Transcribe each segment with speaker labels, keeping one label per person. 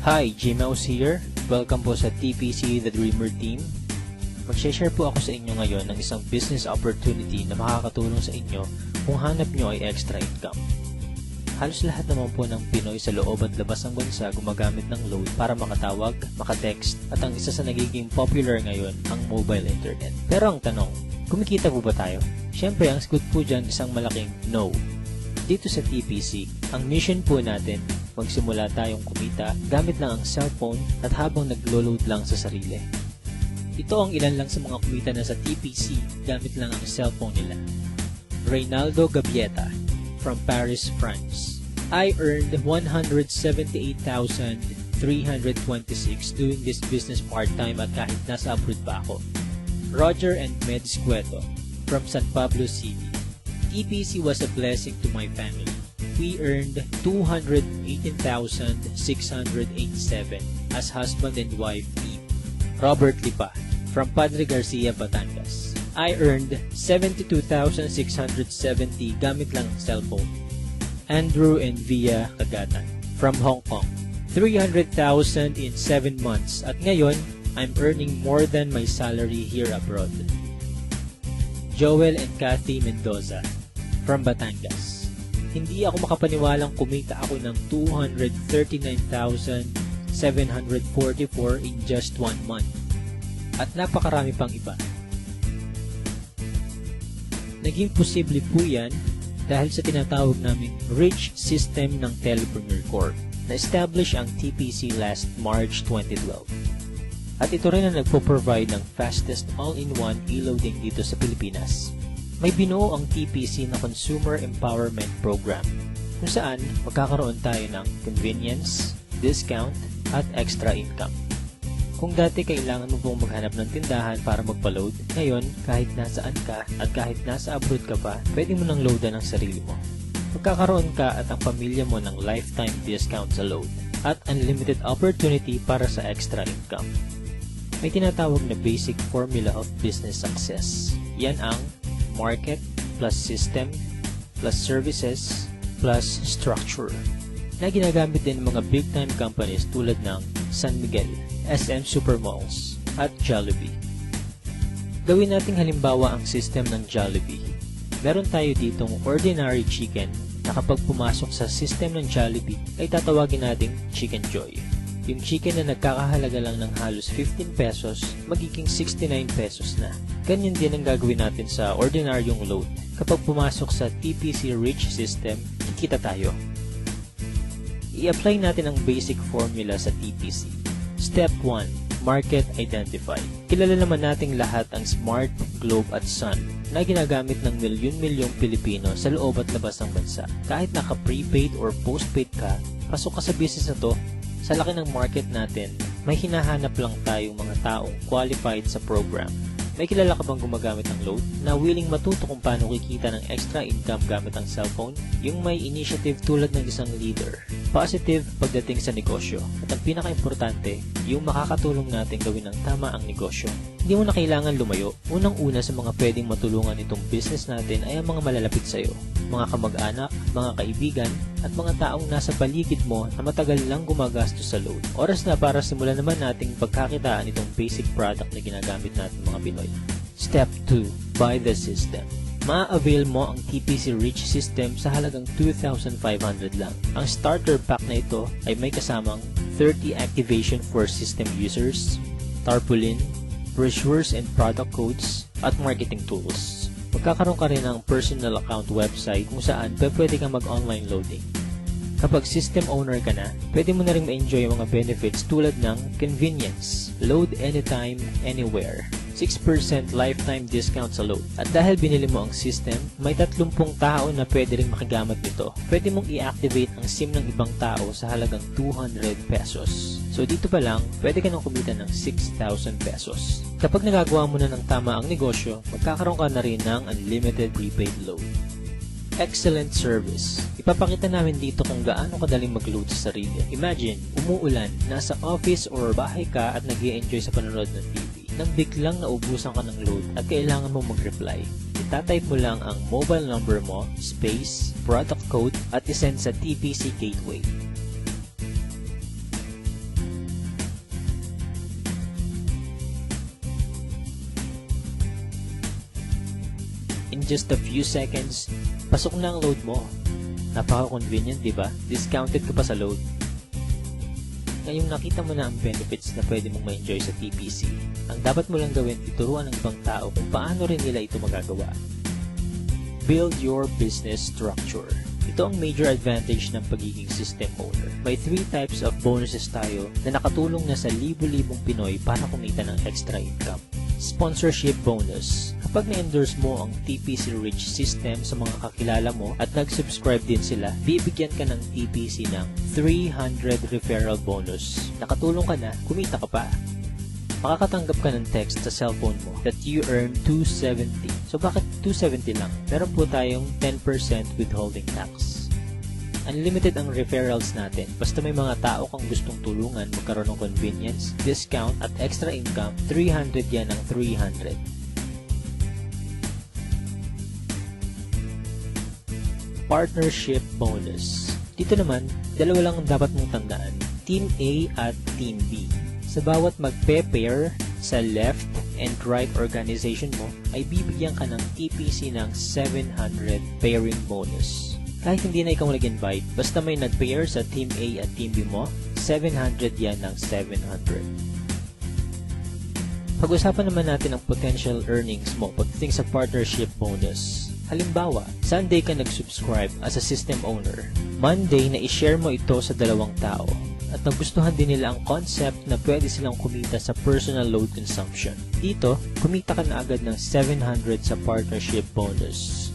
Speaker 1: Hi, Gmouse here. Welcome po sa TPC The Dreamer Team. Mag-share po ako sa inyo ngayon ng isang business opportunity na makakatulong sa inyo kung hanap nyo ay extra income. Halos lahat naman po ng Pinoy sa loob at labas ng bansa gumagamit ng load para makatawag, makatext, at ang isa sa nagiging popular ngayon, ang mobile internet. Pero ang tanong, kumikita po ba tayo? Siyempre, ang sagot po dyan isang malaking no. Dito sa TPC, ang mission po natin, magsimula tayong kumita gamit lang ang cellphone at habang naglo-load lang sa sarili. Ito ang ilan lang sa mga kumita na sa TPC gamit lang ang cellphone nila. Reynaldo Gabieta from Paris, France. I earned 178,326 doing this business part-time at kahit nasa abroad pa ako. Roger and Meds Cueto from San Pablo City. TPC was a blessing to my family. We earned 218,687 as husband and wife team. Robert Lipa from Padre Garcia, Batangas. I earned 72,670 gamit lang ang cellphone. Andrew and Via Kagatan from Hong Kong. 300,000 in 7 months at ngayon, I'm earning more than my salary here abroad. Joel and Kathy Mendoza from Batangas. Hindi ako makapaniwalang kumita ako ng 239,744 in just 1 month. At napakarami pang iba. Naging posible po yan dahil sa tinatawag naming Rich System ng Telepreneur Corp. Na-establish ang TPC last March 2012. At ito rin ang nagpo-provide ng fastest all-in-one e-loading dito sa Pilipinas. May binuo ang TPC na Consumer Empowerment Program kung saan magkakaroon tayo ng convenience, discount, at extra income. Kung dati kailangan mo pong maghanap ng tindahan para magpa-load, ngayon kahit nasaan ka at kahit nasa abroad ka pa, pwede mo nang loadan ang sarili mo. Magkakaroon ka at ang pamilya mo ng lifetime discount sa load at unlimited opportunity para sa extra income. May tinatawag na basic formula of business success. Yan ang market plus system plus services plus structure na ginagamit din ng mga big time companies tulad ng San Miguel, SM Supermalls at Jollibee. Gawin nating halimbawa ang system ng Jollibee. Meron tayo ditong ordinary chicken na kapag pumasok sa system ng Jollibee ay tatawagin nating Chicken Joy. Yung chicken na nagkakahalaga lang ng halos 15 pesos, magiging 69 pesos na. Ganyan din ang gagawin natin sa ordinaryong load. Kapag pumasok sa TPC Rich System, kikita tayo. I-apply natin ang basic formula sa TPC. Step 1. Market Identify. Kilala naman nating lahat ang Smart, Globe at Sun na ginagamit ng milyon-milyong Pilipino sa loob at labas ng bansa. Kahit naka-prepaid or postpaid ka, pasok ka sa business na to. Sa laki ng market natin, may hinahanap lang tayong mga taong qualified sa program. May kilala ka bang gumagamit ng load na willing matuto kung paano kikita ng extra income gamit ang cellphone? Yung may initiative tulad ng isang leader. Positive pagdating sa negosyo. At ang pinaka-importante, yung makakatulong natin gawin ng tama ang negosyo. Hindi mo na kailangan lumayo. Unang-una sa mga pwedeng matulungan itong business natin ay ang mga malalapit sa iyo. Mga kamag-anak, mga kaibigan, at mga taong nasa paligid mo na matagal lang gumagastos sa load. Oras na para simulan naman nating pagkakitaan itong basic product na ginagamit natin mga Pinoy. Step 2. Buy the system. Ma-avail mo ang TPC Rich System sa halagang 2,500 lang. Ang starter pack na ito ay may kasamang 30 activation for system users, tarpaulin, brochures and product codes, at marketing tools. Magkakaroon ka rin ng personal account website kung saan pwede kang mag-online loading. Kapag system owner ka na, pwede mo na rin ma-enjoy ang mga benefits tulad ng convenience, load anytime, anywhere, 6% lifetime discount sa load. At dahil binili mo ang system, may 30 tao na pwede rin makagamit nito. Pwede mong i-activate ang SIM ng ibang tao sa halagang 200 pesos. So dito pa lang, pwede ka nang kumita ng 6,000 pesos. Kapag nagagawa mo na ng tama ang negosyo, magkakaroon ka na rin ng unlimited prepaid load. Excellent service. Ipapakita namin dito kung gaano kadaling mag-load sa sarili. Imagine, umuulan, nasa office or bahay ka at nag-i-enjoy sa panonood ng TV. Nang biglang naubusan ka ng load at kailangan mo mag-reply, itatype mo lang ang mobile number mo, space, product code at isend sa TPC Gateway. just a few seconds, pasok na ang load mo. Napaka-convenient, di ba? Discounted ka pa sa load. Ngayong nakita mo na ang benefits na pwede mong ma-enjoy sa TPC, ang dapat mo lang gawin, ituruan ng ibang tao kung paano rin nila ito magagawa. Build your business structure. Ito ang major advantage ng pagiging system owner. May 3 types of bonuses tayo na nakatulong na sa libo-libong Pinoy para kumita ng extra income. Sponsorship bonus. Kapag na-endorse mo ang TPC Rich system sa mga kakilala mo at nag-subscribe din sila, bibigyan ka ng TPC ng 300 referral bonus. Nakatulong ka na, kumita ka pa. Makakatanggap ka ng text sa cellphone mo that you earn 270. So bakit 270 lang? Meron po tayong 10% withholding tax. Unlimited ang referrals natin. Basta may mga tao kang gustong tulungan magkaroon ng convenience, discount at extra income, 300 yan ang 300. Partnership bonus. Dito naman, dalawa lang ang dapat mong tandaan. Team A at Team B. Sa bawat magpe-pair sa left and right organization mo, ay bibigyan ka ng TPC ng 700 pairing bonus. Kahit hindi na ikaw nag-invite, basta may nag-pair sa Team A at Team B mo, 700 yan ng 700. Pag-usapan naman natin ang potential earnings mo pagdating sa partnership bonus. Halimbawa, Sunday ka nag-subscribe as a system owner. Monday na i-share mo ito sa 2 tao. At nagustuhan din nila ang concept na pwede silang kumita sa personal load consumption. Dito, kumita ka na agad ng 700 sa partnership bonus.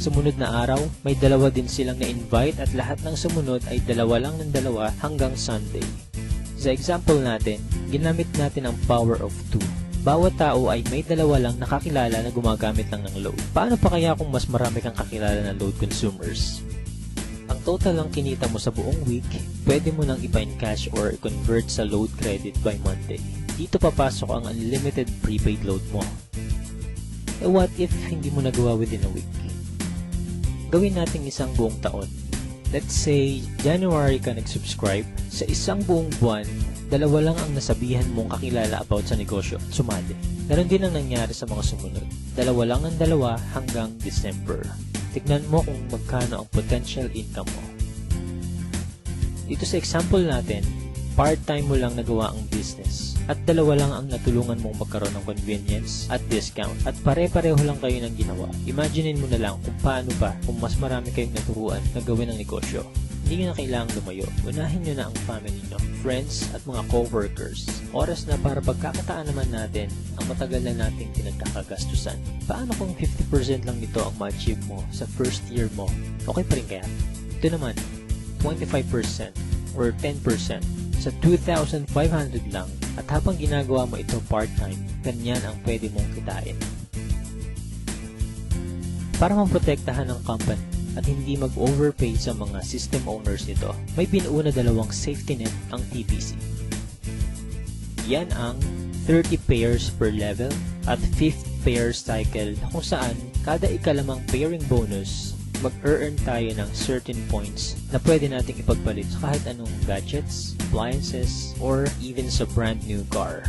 Speaker 1: Sumunod na araw, may 2 din silang na-invite at lahat ng sumunod ay 2 lang ng 2 hanggang Sunday. Sa example natin, ginamit natin ang power of 2. Bawat tao ay may 2 lang nakakilala na gumagamit lang ng load. Paano pa kaya kung mas marami kang kakilala na load consumers? Ang total lang kinita mo sa buong week, pwede mo nang ipa-encash or convert sa load credit by Monday. Dito papasok ang unlimited prepaid load mo. What if hindi mo nagawa within a week? Gawin natin isang buong taon. Let's say, January ka nag-subscribe. Sa isang buong buwan, 2 lang ang nasabihan mong kakilala about sa negosyo at sumali. Ganon din ang nangyari sa mga sumunod. 2 lang ang 2 hanggang December. Tignan mo kung magkano ang potential income mo. Dito sa example natin, part-time mo lang nagawa ang business at 2 lang ang natulungan mong magkaroon ng convenience at discount at pare-pareho lang kayo ng ginawa. Imaginein mo na lang kung paano pa kung mas marami kayong naturuan na gawin ang negosyo. Hindi nyo na kailangang lumayo. Unahin nyo na ang family nyo, friends at mga co-workers. Oras na para pagkakataan naman natin ang matagal na nating pinagkakagastusan. Paano kung 50% lang nito ang ma-achieve mo sa first year mo? Okay pa rin kaya? Ito naman, 25% or 10% sa 2,500 lang at habang ginagawa mo ito part-time, ganyan ang pwede mong kitain. Para maprotektahan ng company at hindi mag-overpay sa mga system owners nito, may binuo na 2 safety net ang TPC. Yan ang 30 pairs per level at 5th pair cycle kung saan kada ikalimang pairing bonus, mag-earn tayo ng certain points na pwede nating ipagpalit sa kahit anong gadgets, appliances, or even sa brand new car.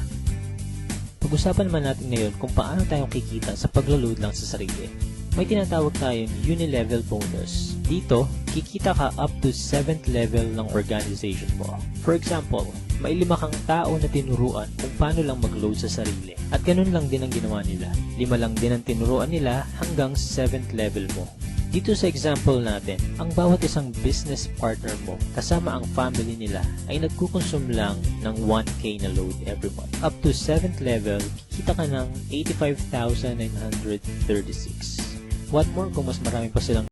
Speaker 1: Pag-usapan naman natin ngayon kung paano tayong kikita sa paglo-load lang sa sarili. May tinatawag tayong uni-level bonus. Dito, kikita ka up to 7th level ng organization mo. For example, may 5 kang tao na tinuruan kung paano lang mag-load sa sarili. At ganun lang din ang ginawa nila. 5 lang din ang tinuruan nila hanggang 7th level mo. Dito sa example natin, ang bawat isang business partner mo kasama ang family nila ay nagkukonsume lang ng 1K na load every month. Up to 7th level, kikita ka ng 85,936. What more kung mas marami pa silang